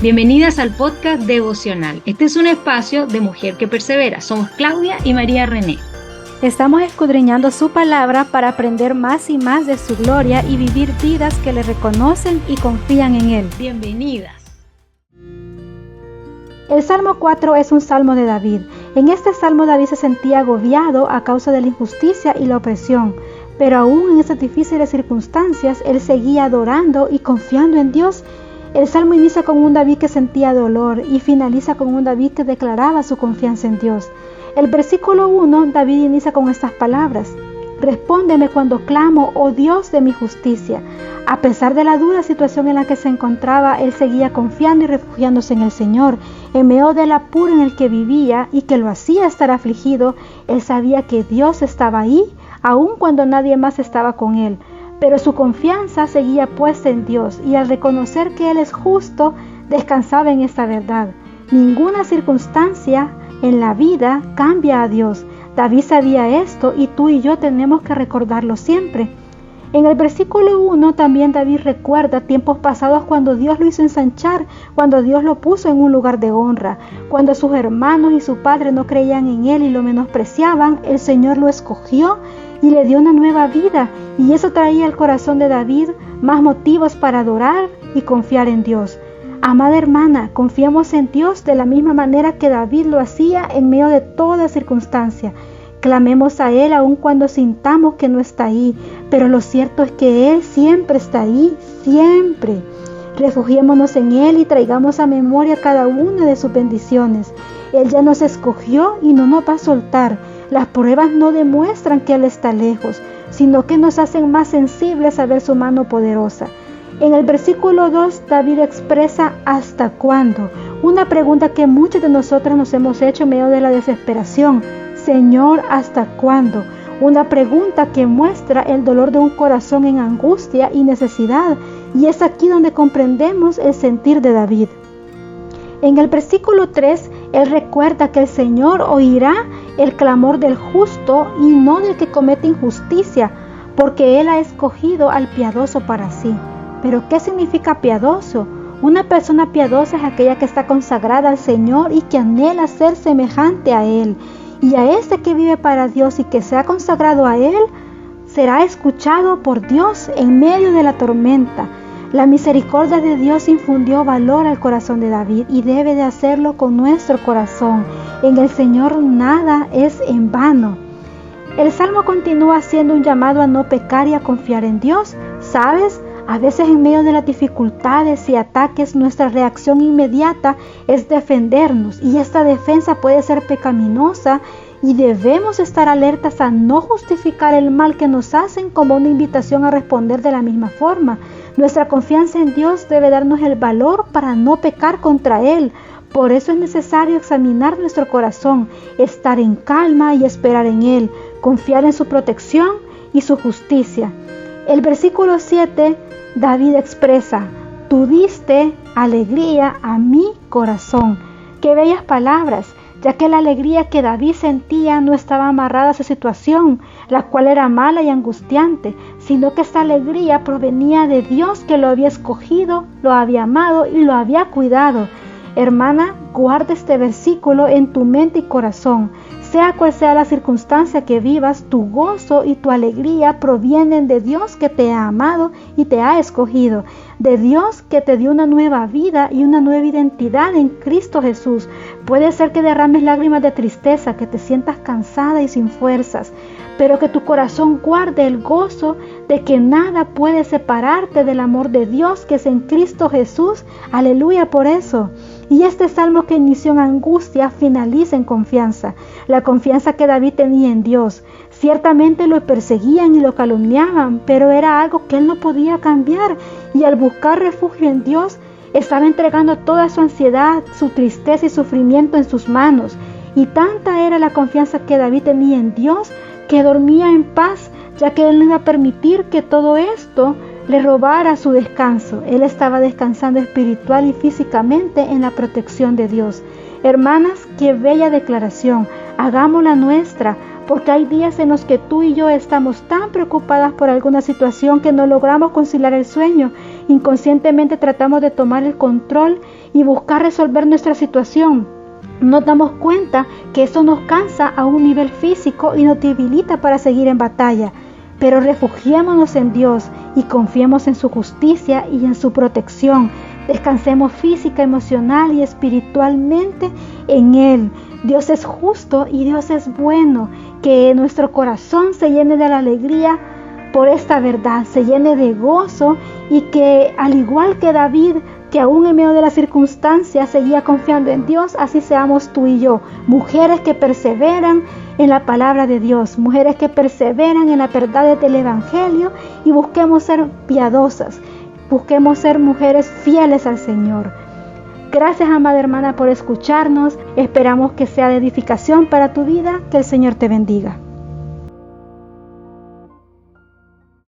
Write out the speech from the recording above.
Bienvenidas al podcast devocional. Este es un espacio de mujer que persevera. Somos Claudia y María René. Estamos escudriñando su palabra para aprender más y más de su gloria y vivir vidas que le reconocen y confían en Él. Bienvenidas. El Salmo 4 es un salmo de David. En este salmo David se sentía agobiado a causa de la injusticia y la opresión, pero aún en esas difíciles circunstancias, él seguía adorando y confiando en Dios. El salmo inicia con un David que sentía dolor y finaliza con un David que declaraba su confianza en Dios. El versículo 1, David inicia con estas palabras: Respóndeme cuando clamo, oh Dios de mi justicia. A pesar de la dura situación en la que se encontraba, él seguía confiando y refugiándose en el Señor. En medio del apuro en el que vivía y que lo hacía estar afligido, él sabía que Dios estaba ahí, aun cuando nadie más estaba con él. Pero su confianza seguía puesta en Dios, y al reconocer que Él es justo, descansaba en esta verdad. Ninguna circunstancia en la vida cambia a Dios. David sabía esto, y tú y yo tenemos que recordarlo siempre. En el versículo 1 también David recuerda tiempos pasados cuando Dios lo hizo ensanchar, cuando Dios lo puso en un lugar de honra, cuando sus hermanos y su padre no creían en él y lo menospreciaban. El Señor lo escogió y le dio una nueva vida, y eso traía al corazón de David más motivos para adorar y confiar en Dios. Amada hermana, confiemos en Dios de la misma manera que David lo hacía en medio de toda circunstancia. Clamemos a Él aun cuando sintamos que no está ahí, pero lo cierto es que Él siempre está ahí, siempre. Refugiémonos en Él y traigamos a memoria cada una de sus bendiciones. Él ya nos escogió y no nos va a soltar. Las pruebas no demuestran que Él está lejos, sino que nos hacen más sensibles a ver su mano poderosa. En el versículo 2, David expresa ¿hasta cuándo? Una pregunta que muchos de nosotros nos hemos hecho en medio de la desesperación. Señor, ¿hasta cuándo? Una pregunta que muestra el dolor de un corazón en angustia y necesidad, y es aquí donde comprendemos el sentir de David. En el versículo 3, él recuerda que el Señor oirá el clamor del justo y no del que comete injusticia, porque Él ha escogido al piadoso para sí. ¿Pero qué significa piadoso? Una persona piadosa es aquella que está consagrada al Señor y que anhela ser semejante a Él. Y a este que vive para Dios y que se ha consagrado a Él, será escuchado por Dios en medio de la tormenta. La misericordia de Dios infundió valor al corazón de David y debe de hacerlo con nuestro corazón. En el Señor nada es en vano. El Salmo continúa haciendo un llamado a no pecar y a confiar en Dios. ¿Sabes? A veces en medio de las dificultades y ataques, nuestra reacción inmediata es defendernos, y esta defensa puede ser pecaminosa, y debemos estar alertas a no justificar el mal que nos hacen como una invitación a responder de la misma forma. Nuestra confianza en Dios debe darnos el valor para no pecar contra Él. Por eso es necesario examinar nuestro corazón, estar en calma y esperar en Él, confiar en su protección y su justicia. El versículo 7, David expresa: Tú diste alegría a mi corazón. Qué bellas palabras, ya que la alegría que David sentía no estaba amarrada a su situación, la cual era mala y angustiante, sino que esta alegría provenía de Dios, que lo había escogido, lo había amado y lo había cuidado. Hermana, guarda este versículo en tu mente y corazón. Sea cual sea la circunstancia que vivas, tu gozo y tu alegría provienen de Dios, que te ha amado y te ha escogido, de Dios que te dio una nueva vida y una nueva identidad en Cristo Jesús. Puede ser que derrames lágrimas de tristeza, que te sientas cansada y sin fuerzas, pero que tu corazón guarde el gozo de que nada puede separarte del amor de Dios que es en Cristo Jesús. Aleluya por eso. Y este salmo que inició en angustia finaliza en confianza, la confianza que David tenía en Dios. Ciertamente lo perseguían y lo calumniaban, pero era algo que él no podía cambiar, y al buscar refugio en Dios, estaba entregando toda su ansiedad, su tristeza y sufrimiento en sus manos. Y tanta era la confianza que David tenía en Dios, que dormía en paz, ya que él no iba a permitir que todo esto le robara su descanso. Él estaba descansando espiritual y físicamente en la protección de Dios. Hermanas, qué bella declaración. Hagámosla nuestra. porque hay días en los que tú y yo estamos tan preocupadas por alguna situación que no logramos conciliar el sueño. Inconscientemente tratamos de tomar el control y buscar resolver nuestra situación. Nos damos cuenta que eso nos cansa a un nivel físico y nos debilita para seguir en batalla. Pero refugiémonos en Dios y confiemos en su justicia y en su protección. Descansemos física, emocional y espiritualmente en Él. Dios es justo y Dios es bueno. Que nuestro corazón se llene de la alegría por esta verdad, se llene de gozo, y que al igual que David, que aún en medio de las circunstancias seguía confiando en Dios, así seamos tú y yo, mujeres que perseveran en la palabra de Dios, mujeres que perseveran en las verdades del Evangelio, y busquemos ser piadosas, busquemos ser mujeres fieles al Señor. Gracias, amada hermana, por escucharnos. Esperamos que sea de edificación para tu vida. Que el Señor te bendiga.